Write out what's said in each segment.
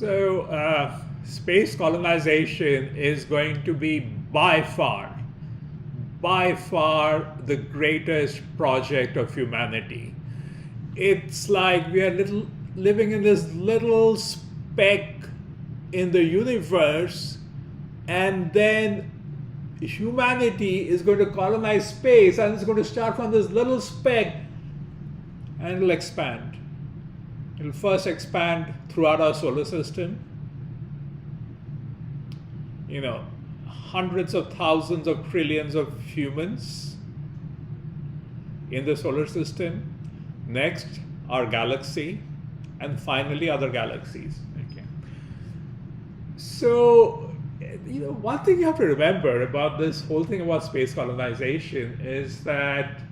So space colonization is going to be by far the greatest project of humanity. It's like we are living in this little speck in the universe, and then humanity is going to colonize space, and it's going to start from this little speck, and it'll expand. It'll first expand throughout our solar system. Hundreds of thousands of trillions of humans in the solar system. Next, our galaxy, and finally other galaxies. Okay. So, one thing you have to remember about this whole thing about space colonization is that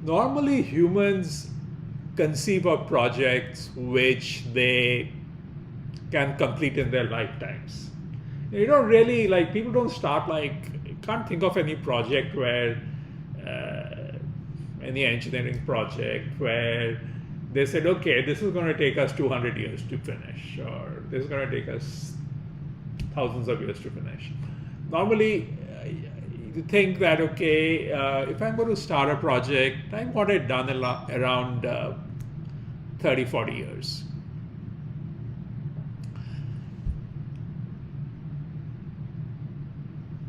normally humans conceive of projects which they can complete in their lifetimes. You don't really, people don't start you can't think of any project where, any engineering project where they said, okay, this is going to take us 200 years to finish, or this is going to take us thousands of years to finish. Normally, you think that, okay, if I'm going to start a project, I want it done around 30, 40 years.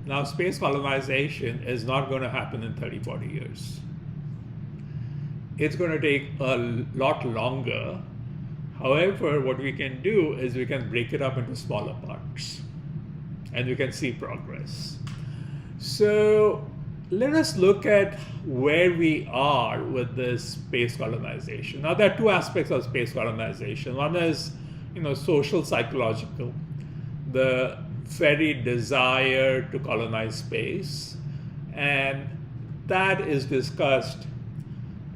Now, space colonization is not going to happen in 30, 40 years. It's going to take a lot longer. However, what we can do is we can break it up into smaller parts, and we can see progress. So let us look at where we are with this space colonization. Now, there are two aspects of space colonization. One is, social, psychological. The very desire to colonize space, and that is discussed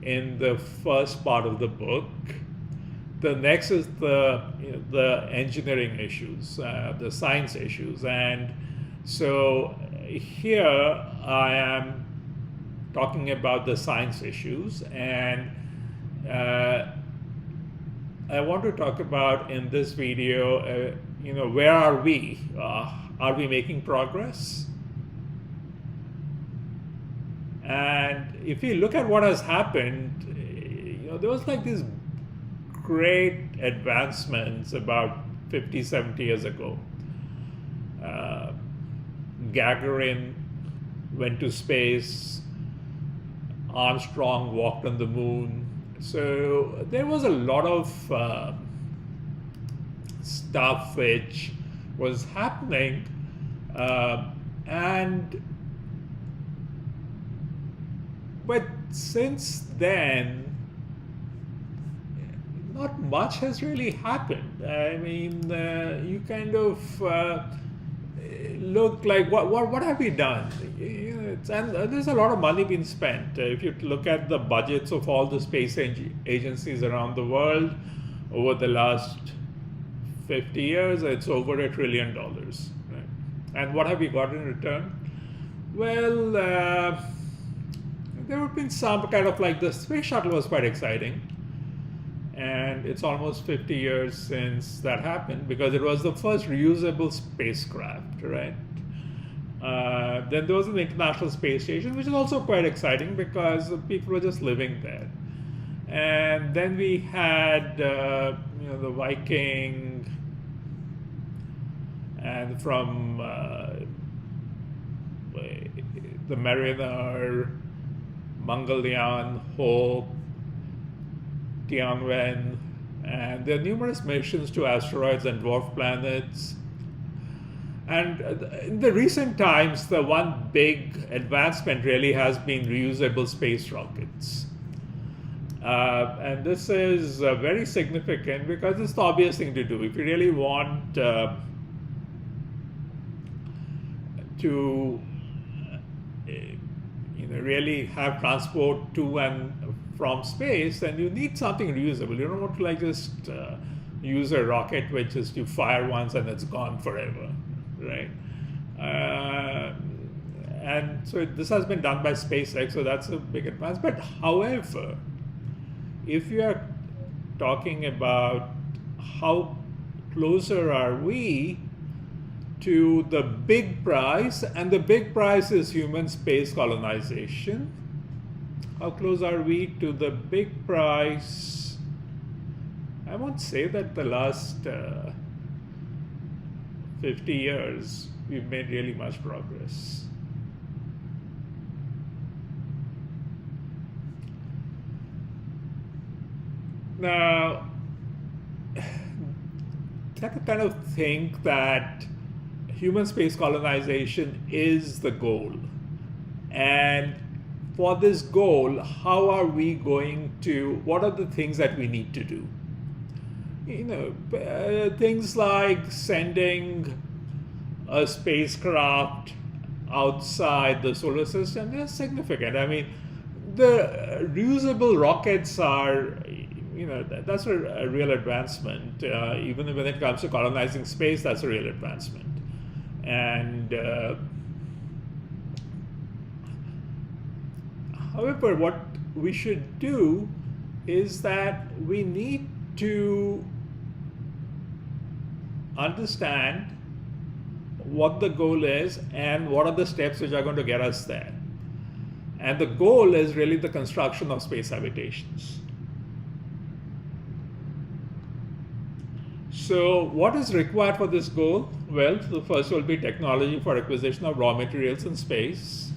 in the first part of the book. The next is the engineering issues, the science issues, and so here I am talking about the science issues, and I want to talk about in this video, where are we? Are we making progress? And if you look at what has happened, there was these great advancements about 50, 70 years ago. Gagarin went to space. Armstrong walked on the moon. So there was a lot of stuff which was happening, but since then, not much has really happened. I mean, you kind of look like what have we done? And there's a lot of money being spent. If you look at the budgets of all the space agencies around the world over the last 50 years, it's over $1 trillion. Right? And what have we got in return? Well, there have been some kind of the Space Shuttle was quite exciting. And it's almost 50 years since that happened, because it was the first reusable spacecraft, right? Then there was an International Space Station, which is also quite exciting because people were just living there. And then we had, the Viking, and from the Mariner, Mangalyaan, Hope, Tianwen, and there are numerous missions to asteroids and dwarf planets. And in the recent times, the one big advancement really has been reusable space rockets. And this is very significant because it's the obvious thing to do. If you really want to really have transport to and from space, then you need something reusable. You don't want to just use a rocket which is you fire once and it's gone forever, right? And so this has been done by SpaceX, so that's a big advance. But however, if you are talking about how closer are we to the big prize? And the big prize is human space colonization. How close are we to the big prize? I won't say that the last 50 years we've made really much progress. Now, I kind of think that human space colonization is the goal. And for this goal, how are we going to, what are the things that we need to do? You know, things like sending a spacecraft outside the solar system, they're significant. I mean, the reusable rockets are, you know, that's a real advancement. Even when it comes to colonizing space, that's a real advancement. And however, what we should do is that we need to understand what the goal is and what are the steps which are going to get us there. And the goal is really the construction of space habitations. So what is required for this goal? Well, the first will be technology for acquisition of raw materials in space.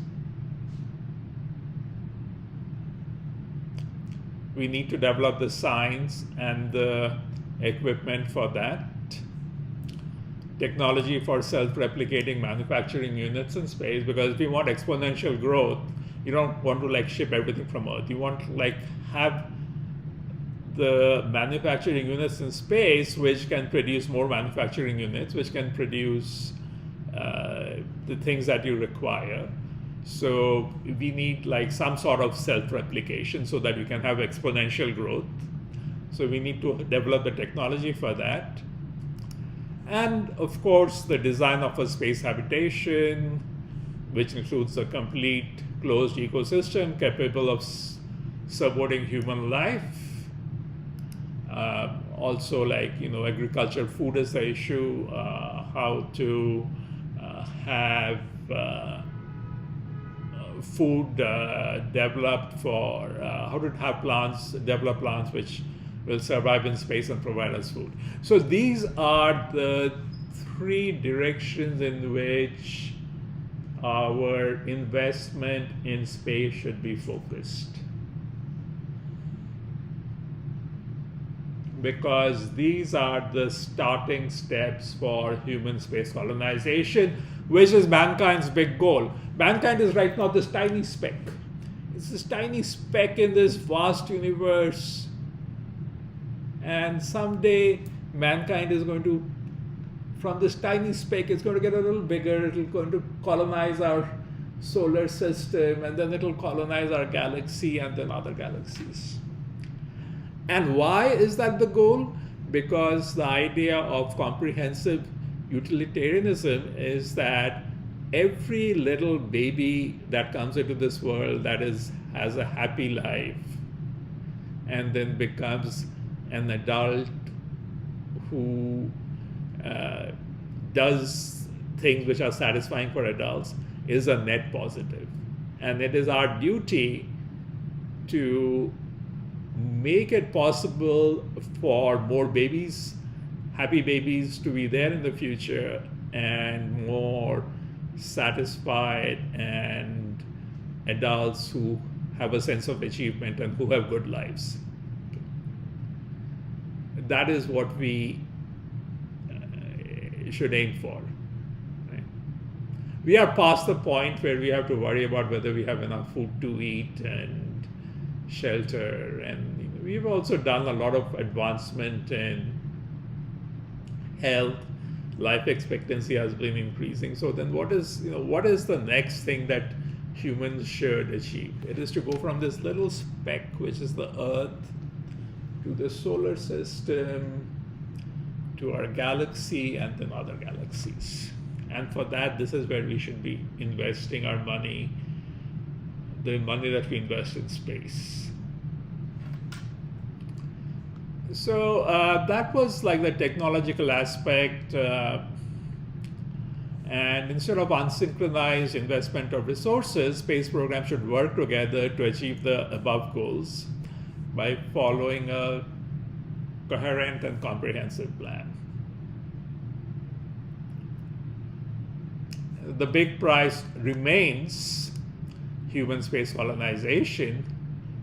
We need to develop the science and the equipment for that. Technology for self-replicating manufacturing units in space, because if you want exponential growth, you don't want to like ship everything from Earth. You want to like have the manufacturing units in space which can produce more manufacturing units, which can produce the things that you require. So we need like some sort of self-replication so that we can have exponential growth. So we need to develop the technology for that. And of course, the design of a space habitation, which includes a complete closed ecosystem capable of supporting human life. Also, like, you know, agriculture, food is the issue, how to have food developed for, how to have plants, develop plants which will survive in space and provide us food. So these are the three directions in which our investment in space should be focused. Because these are the starting steps for human space colonization, which is mankind's big goal. Mankind is right now this tiny speck. It's this tiny speck in this vast universe. And someday mankind is going to, from this tiny speck, it's going to get a little bigger. It's going to colonize our solar system, and then it'll colonize our galaxy and then other galaxies. And why is that the goal? Because the idea of comprehensive utilitarianism is that every little baby that comes into this world that has a happy life and then becomes an adult who does things which are satisfying for adults is a net positive. And it is our duty to make it possible for more babies, happy babies, to be there in the future, and more satisfied and adults who have a sense of achievement and who have good lives. That is what we should aim for. Right? We are past the point where we have to worry about whether we have enough food to eat and shelter, and you know, we've also done a lot of advancement in health. Life expectancy has been increasing. So then what is the next thing that humans should achieve? It is to go from this little speck, which is the Earth, to the solar system, to our galaxy, and then other galaxies. And for that, this is where we should be investing our money, the money that we invest in space. So that was like the technological aspect. And instead of unsynchronized investment of resources, space programs should work together to achieve the above goals by following a coherent and comprehensive plan. The big prize remains human space colonization,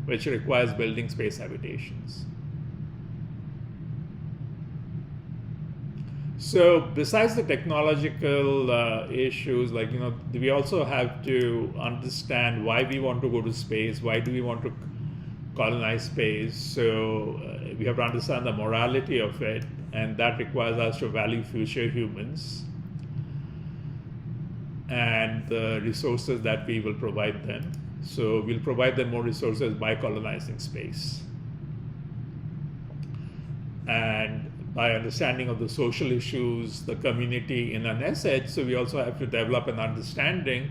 which requires building space habitations. So besides the technological issues, like, we also have to understand why we want to go to space, why do we want to colonize space. So we have to understand the morality of it, and that requires us to value future humans and the resources that we will provide them. So we'll provide them more resources by colonizing space. And by understanding of the social issues, the community in an asset, so we also have to develop an understanding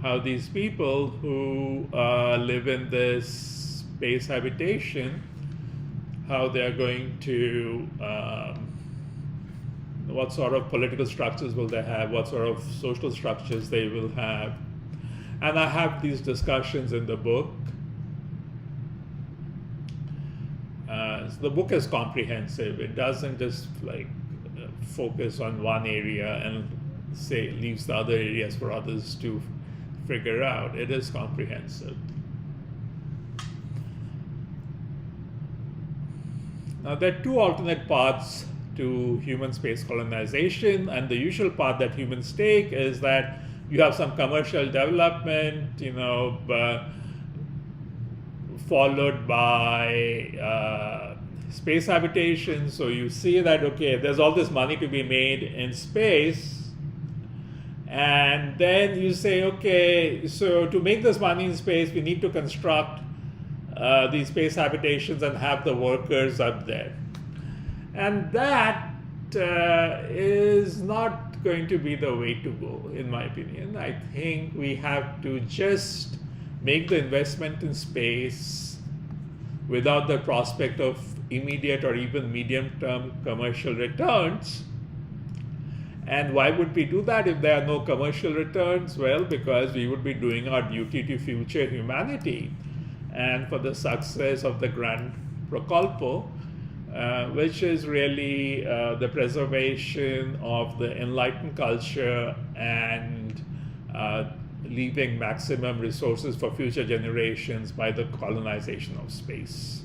how these people who live in this space habitation, how they're going to, what sort of political structures will they have, what sort of social structures they will have. And I have these discussions in the book. So the book is comprehensive. It doesn't just focus on one area and say leaves the other areas for others to figure out. It is comprehensive. Now there are two alternate paths to human space colonization, and the usual path that humans take is that you have some commercial development, followed by space habitations. So you see that, okay, there's all this money to be made in space, and then you say, okay, so to make this money in space, we need to construct these space habitations and have the workers up there. And that is not going to be the way to go, in my opinion. I think we have to just make the investment in space without the prospect of immediate or even medium-term commercial returns. And why would we do that if there are no commercial returns? Well, because we would be doing our duty to future humanity and for the success of the Grand Procolpo, which is really the preservation of the enlightened culture and leaving maximum resources for future generations by the colonization of space.